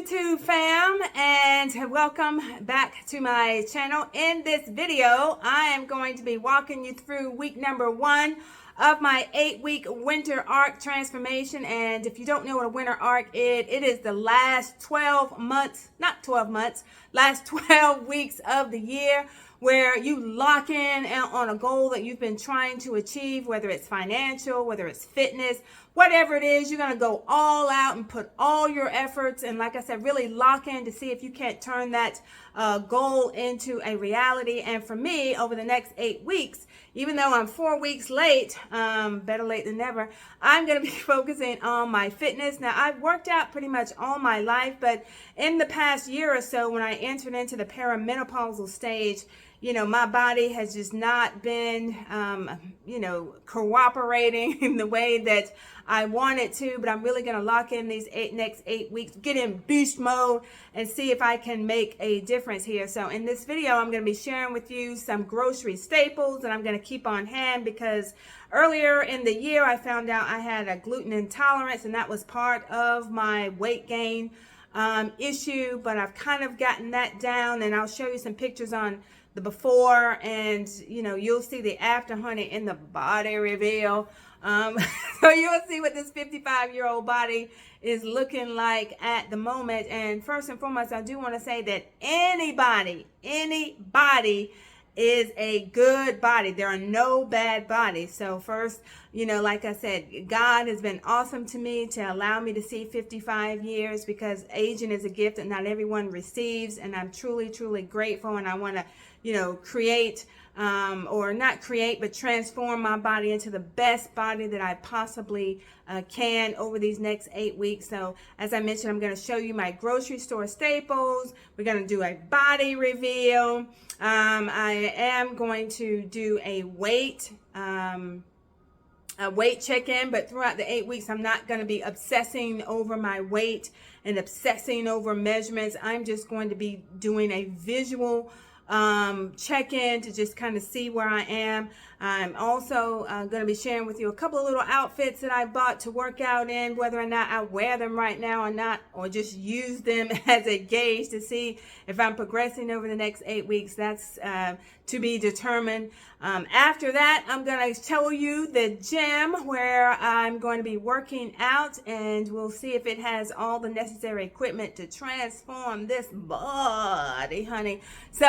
YouTube fam, and welcome back to my channel. In this video, I am going to be walking you through week number 1 of my 8-week winter arc transformation. And if you don't know what a winter arc is, it is the last 12 months, not 12 months, last 12 weeks of the year, where you lock in on a goal that you've been trying to achieve, whether it's financial, whether it's fitness, whatever it is. You're going to go all out and put all your efforts, and like I said, really lock in to see if you can't turn that goal into a reality. And for me, over the next 8 weeks, even though I'm 4 weeks late, better late than never, I'm going to be focusing on my fitness. Now, I've worked out pretty much all my life, but in the past year or so, when I entered into the perimenopausal stage, my body has just not been, cooperating in the way that I wanted to, but I'm really going to lock in these next 8 weeks, get in beast mode, and see if I can make a difference here. So in this video, I'm going to be sharing with you some grocery staples that I'm going to keep on hand, because earlier in the year, I found out I had a gluten intolerance, and that was part of my weight gain issue, but I've kind of gotten that down, and I'll show you some pictures on the before, and you'll see the after, honey, in the body reveal. So you'll see what this 55-year-old body is looking like at the moment. And first and foremost, I do want to say that anybody is a good body. There are no bad bodies. So first, like I said, God has been awesome to me to allow me to see 55 years, because aging is a gift that not everyone receives. And I'm truly, truly grateful. And I want to, create, or not create, but transform my body into the best body that I possibly can over these next 8 weeks. So as I mentioned, I'm going to show you my grocery store staples. We're going to do a body reveal. I am going to do a weight check-in, but throughout the 8 weeks, I'm not going to be obsessing over my weight and obsessing over measurements. I'm just going to be doing a visual check-in to just kind of see where I am. I'm also going to be sharing with you a couple of little outfits that I bought to work out in, whether or not I wear them right now or not, or just use them as a gauge to see if I'm progressing over the next 8 weeks. That's to be determined. After that, I'm going to show you the gym where I'm going to be working out, and we'll see if it has all the necessary equipment to transform this body, honey. So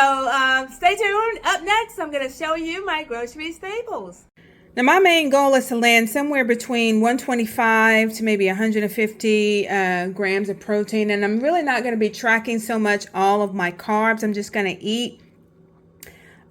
stay tuned. Up next, I'm going to show you my grocery staples. Now, my main goal is to land somewhere between 125 to maybe 150 grams of protein, and I'm really not going to be tracking so much all of my carbs. I'm just going to eat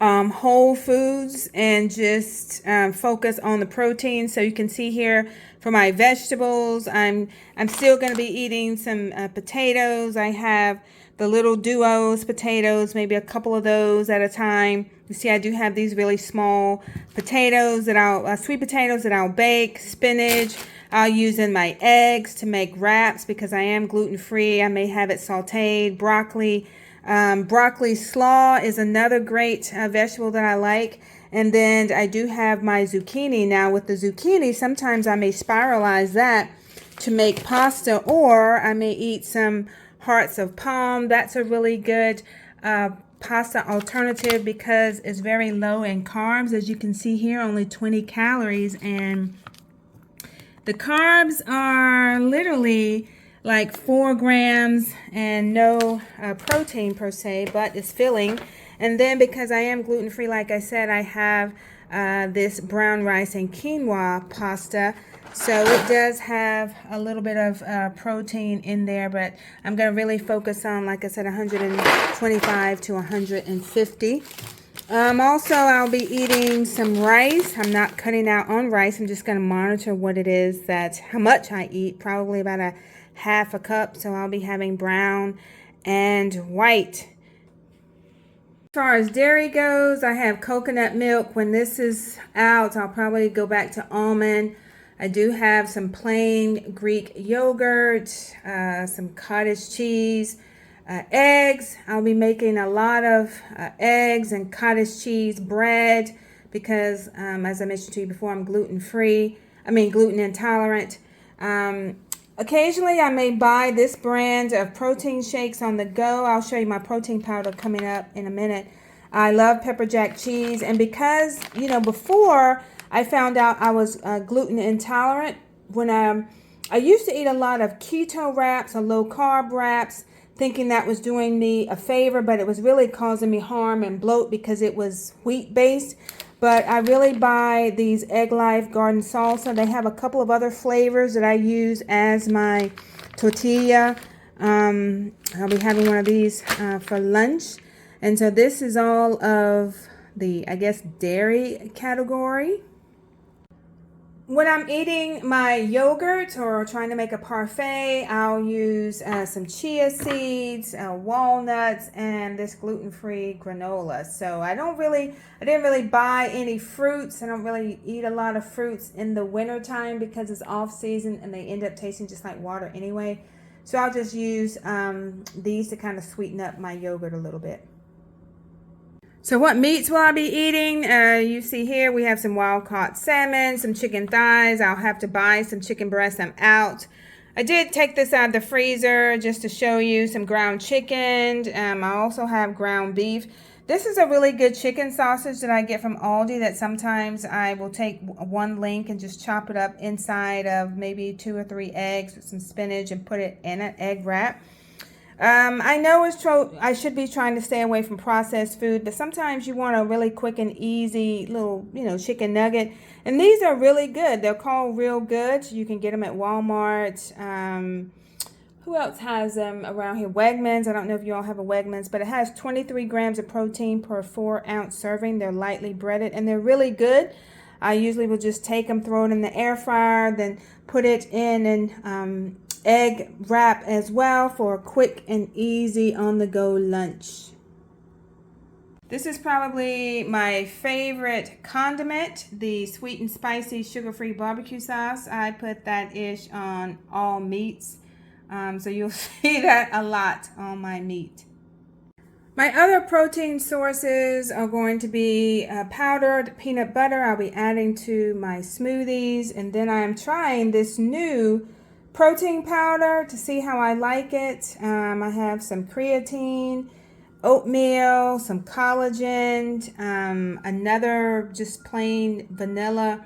whole foods and just focus on the protein. So you can see here for my vegetables, I'm still going to be eating some potatoes. I have the little duos potatoes, maybe a couple of those at a time. You see, I do have these really small potatoes that sweet potatoes that I'll bake. Spinach I'll use in my eggs to make wraps, because I am gluten-free. I may have it sauteed. Broccoli slaw is another great vegetable that I like. And then I do have my zucchini. Now with the zucchini, sometimes I may spiralize that to make pasta, or I may eat some hearts of palm. That's a really good pasta alternative, because it's very low in carbs. As you can see here, only 20 calories. And the carbs are literally like 4 grams and no protein per se, but it's filling. And then because I am gluten-free, like I said, I have this brown rice and quinoa pasta. So it does have a little bit of protein in there, but I'm going to really focus on, like I said, 125 to 150. Also, I'll be eating some rice. I'm not cutting out on rice. I'm just going to monitor what it is how much I eat, probably about a half a cup. So I'll be having brown and white. As far as dairy goes, I have coconut milk. When this is out, I'll probably go back to almond. I do have some plain Greek yogurt, some cottage cheese, eggs. I'll be making a lot of eggs and cottage cheese bread, because as I mentioned to you before, I'm gluten intolerant. Occasionally, I may buy this brand of protein shakes on the go. I'll show you my protein powder coming up in a minute. I love pepper jack cheese, and because, before I found out I was gluten intolerant, when I used to eat a lot of keto wraps or low carb wraps, thinking that was doing me a favor, but it was really causing me harm and bloat because it was wheat based. But I really buy these Egg Life Garden Salsa. They have a couple of other flavors that I use as my tortilla. I'll be having one of these for lunch. And so this is all of the, I guess, dairy category. When I'm eating my yogurt or trying to make a parfait, I'll use some chia seeds, walnuts, and this gluten-free granola. So I didn't really buy any fruits. I don't really eat a lot of fruits in the wintertime because it's off season and they end up tasting just like water anyway. So I'll just use these to kind of sweeten up my yogurt a little bit. So what meats will I be eating? You see here we have some wild-caught salmon, some chicken thighs. I'll have to buy some chicken breasts. I'm out. I did take this out of the freezer just to show you some ground chicken. I also have ground beef. This is a really good chicken sausage that I get from Aldi that sometimes I will take one link and just chop it up inside of maybe 2 or 3 eggs with some spinach and put it in an egg wrap. I know I should be trying to stay away from processed food, but sometimes you want a really quick and easy little, chicken nugget. And these are really good. They're called Real Good. You can get them at Walmart. Who else has them around here? Wegmans. I don't know if you all have a Wegmans, but it has 23 grams of protein per 4-ounce serving. They're lightly breaded, and they're really good. I usually will just take them, throw it in the air fryer, then put it in an egg wrap as well for a quick and easy on-the-go lunch. This is probably my favorite condiment, the sweet and spicy sugar-free barbecue sauce. I put that ish on all meats, so you'll see that a lot on my meat. My other protein sources are going to be powdered peanut butter. I'll be adding to my smoothies, and then I am trying this new protein powder to see how I like it. I have some creatine, oatmeal, some collagen, another just plain vanilla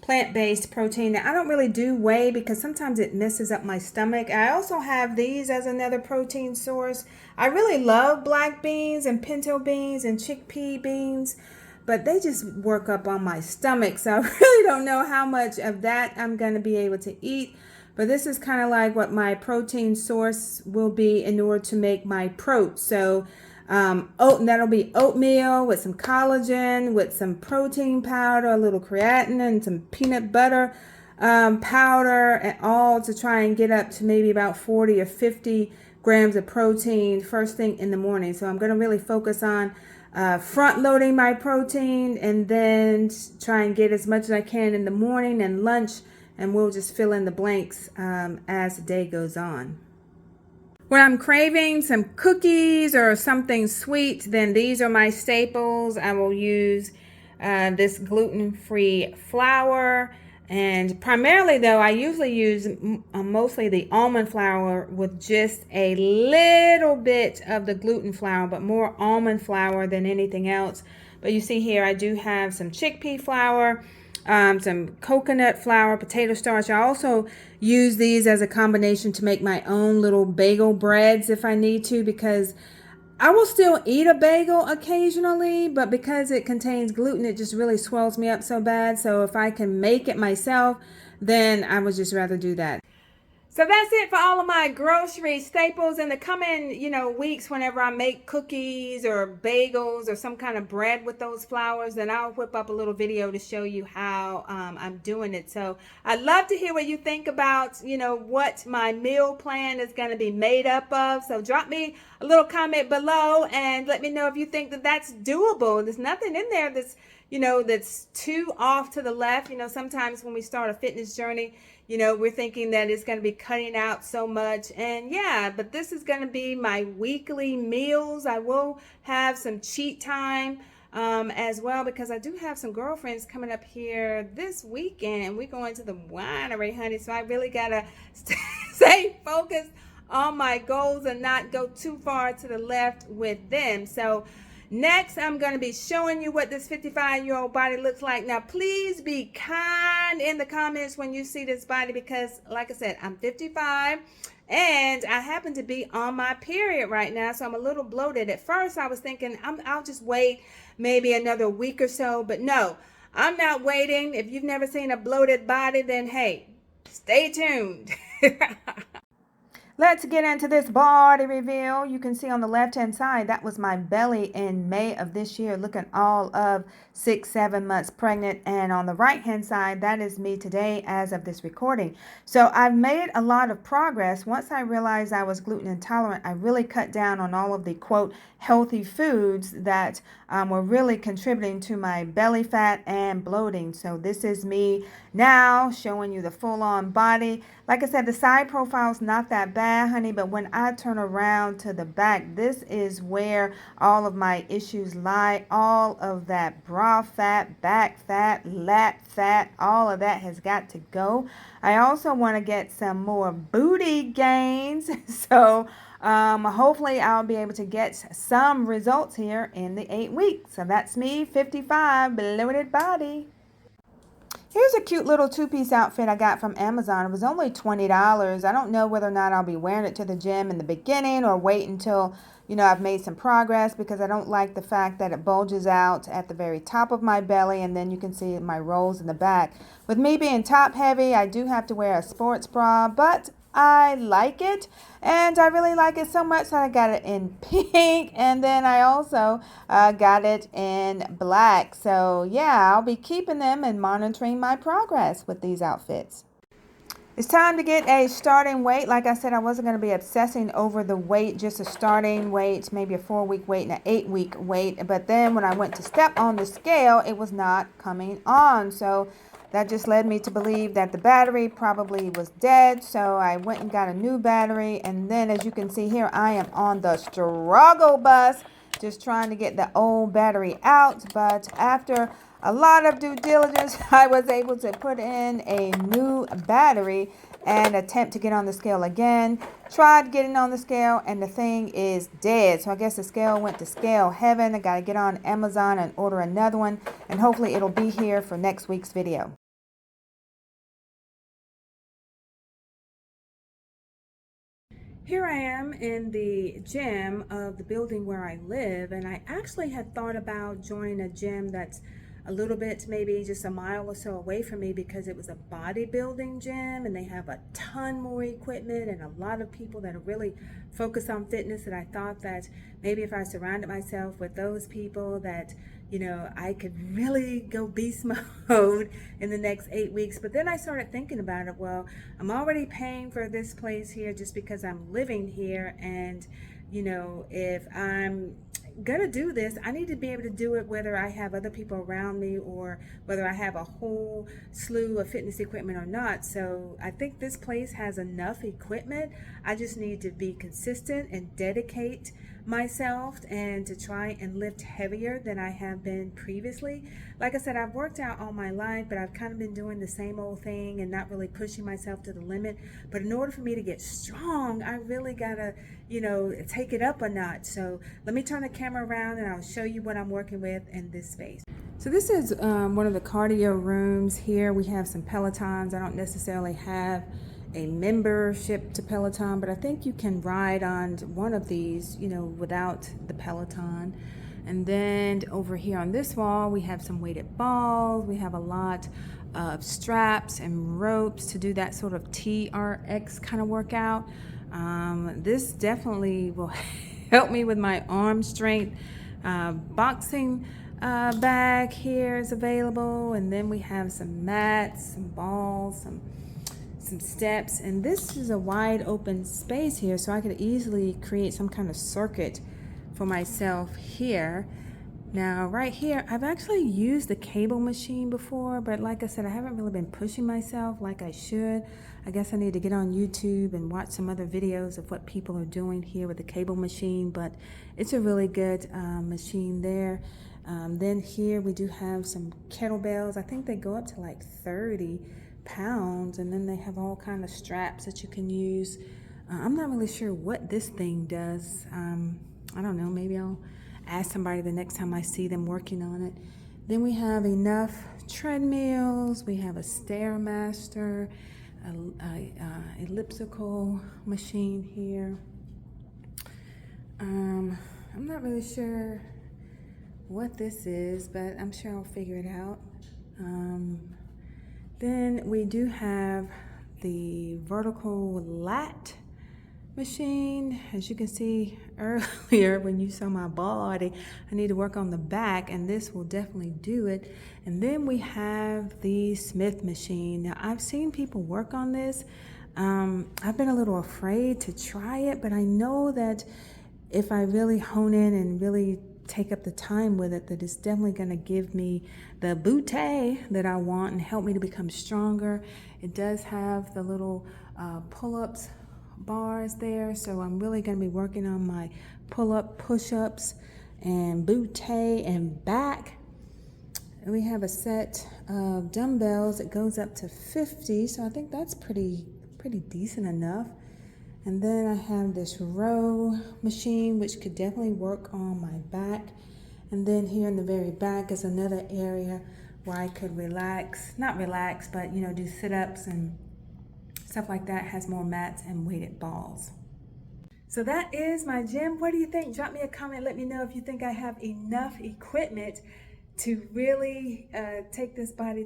plant-based protein. Now, I don't really do whey because sometimes it messes up my stomach. I also have these as another protein source. I really love black beans and pinto beans and chickpea beans, but they just work up on my stomach. So I really don't know how much of that I'm going to be able to eat. But this is kind of like what my protein source will be in order to make my prote. So that'll be oatmeal with some collagen, with some protein powder, a little creatine, and some peanut butter powder, and all to try and get up to maybe about 40 or 50 grams of protein first thing in the morning. So I'm going to really focus on front loading my protein and then try and get as much as I can in the morning and lunch. And we'll just fill in the blanks as the day goes on. When I'm craving some cookies or something sweet, then these are my staples. I will use this gluten-free flour. And primarily, though, I usually use mostly the almond flour with just a little bit of the gluten flour, but more almond flour than anything else. But you see here, I do have some chickpea flour, some coconut flour, potato starch. I also use these as a combination to make my own little bagel breads if I need to, because I will still eat a bagel occasionally, but because it contains gluten, it just really swells me up so bad. So if I can make it myself, then I would just rather do that. So that's it for all of my grocery staples. In the coming, weeks, whenever I make cookies or bagels or some kind of bread with those flours, then I'll whip up a little video to show you how I'm doing it. So I'd love to hear what you think about, what my meal plan is going to be made up of. So drop me a little comment below and let me know if you think that that's doable. There's nothing in there that's, that's too off to the left. Sometimes when we start a fitness journey, we're thinking that it's going to be cutting out so much. And yeah, but this is going to be my weekly meals. I will have some cheat time as well, because I do have some girlfriends coming up here this weekend. We're going to the winery, honey. So I really got to stay focused on my goals and not go too far to the left with them. So next, I'm going to be showing you what this 55-year-old body looks like. Now, please be kind in the comments when you see this body because, like I said, I'm 55 and I happen to be on my period right now, so I'm a little bloated. At first, I was thinking I'll just wait maybe another week or so, but no, I'm not waiting. If you've never seen a bloated body, then hey, stay tuned. Let's get into this body reveal. You can see on the left-hand side, that was my belly in May of this year, looking all of 6-7 months pregnant. And on the right-hand side, that is me today as of this recording. So I've made a lot of progress. Once I realized I was gluten intolerant, I really cut down on all of the, quote, healthy foods that were really contributing to my belly fat and bloating. So this is me now showing you the full-on body. Like I said, the side profile is not that bad, honey, but when I turn around to the back, this is where all of my issues lie. All of that bra fat, back fat, lat fat, all of that has got to go. I also want to get some more booty gains. So hopefully I'll be able to get some results here in the 8 weeks. So that's me, 55, bloated body. Here's a cute little two-piece outfit I got from Amazon. It was only $20. I don't know whether or not I'll be wearing it to the gym in the beginning or wait until, I've made some progress, because I don't like the fact that it bulges out at the very top of my belly and then you can see my rolls in the back. With me being top heavy, I do have to wear a sports bra, but I like it, and I really like it so much that I got it in pink, and then I also got it in black. So yeah, I'll be keeping them and monitoring my progress with these outfits. It's time to get a starting weight. Like I said, I wasn't going to be obsessing over the weight, just a starting weight, maybe a 4-week weight and an 8-week weight. But then when I went to step on the scale, it was not coming on. So that just led me to believe that the battery probably was dead. So I went and got a new battery. And then as you can see here, I am on the struggle bus, just trying to get the old battery out. But after a lot of due diligence, I was able to put in a new battery and attempt to get on the scale again. Tried getting on the scale and the thing is dead. So I guess the scale went to scale heaven. I got to get on Amazon and order another one, and hopefully it'll be here for next week's video. Here I am in the gym of the building where I live, and I actually had thought about joining a gym that's a little bit, maybe just a mile or so away from me, because it was a bodybuilding gym and they have a ton more equipment and a lot of people that are really focused on fitness, and I thought that maybe if I surrounded myself with those people that I could really go beast mode in the next 8 weeks. But then I started thinking about it. Well, I'm already paying for this place here just because I'm living here, and if I'm gonna do this, I need to be able to do it whether I have other people around me or whether I have a whole slew of fitness equipment or not. So I think this place has enough equipment. I just need to be consistent and dedicate myself and to try and lift heavier than I have been previously. Like I said, I've worked out all my life, but I've kind of been doing the same old thing and not really pushing myself to the limit. But in order for me to get strong, I really gotta take it up a notch. So let me turn the camera around and I'll show you what I'm working with in this space. So this is one of the cardio rooms here. We have some Pelotons. I don't necessarily have a membership to Peloton, but I think you can ride on one of these, without the Peloton. And then over here on this wall, we have some weighted balls. We have a lot of straps and ropes to do that sort of TRX kind of workout. This definitely will help me with my arm strength. Boxing bag here is available, and then we have some mats, some balls, some steps, and this is a wide open space here, so I could easily create some kind of circuit for myself here. Now right here, I've actually used the cable machine before, but like I said, I haven't really been pushing myself like I should. I guess I need to get on YouTube and watch some other videos of what people are doing here with the cable machine, but it's a really good machine there. Then here we do have some kettlebells. I think they go up to like 30 pounds, and then they have all kind of straps that you can use. I'm not really sure what this thing does. I don't know, maybe I'll ask somebody the next time I see them working on it. Then we have enough treadmills. We have a Stairmaster, a elliptical machine here. I'm not really sure what this is, but I'm sure I'll figure it out. Then we do have the vertical lat machine. As you can see earlier when you saw my body, I need to work on the back, and this will definitely do it. And then we have the Smith machine. Now, I've seen people work on this. I've been a little afraid to try it, but I know that if I really hone in and really take up the time with it, that it's definitely going to give me the bootay that I want and help me to become stronger. It does have the little pull-ups bars there, so I'm really going to be working on my pull-up, push-ups, and bootay and back. And we have a set of dumbbells that goes up to 50, so I think that's pretty decent enough. And then I have this row machine, which could definitely work on my back. And then here in the very back is another area where I could relax, not relax, but do sit-ups and stuff like that. It has more mats and weighted balls. So that is my gym. What do you think? Drop me a comment. Let me know if you think I have enough equipment to really take this body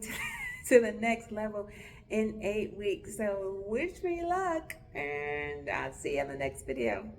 to the next level in 8 weeks. So wish me luck, and I'll see you in the next video.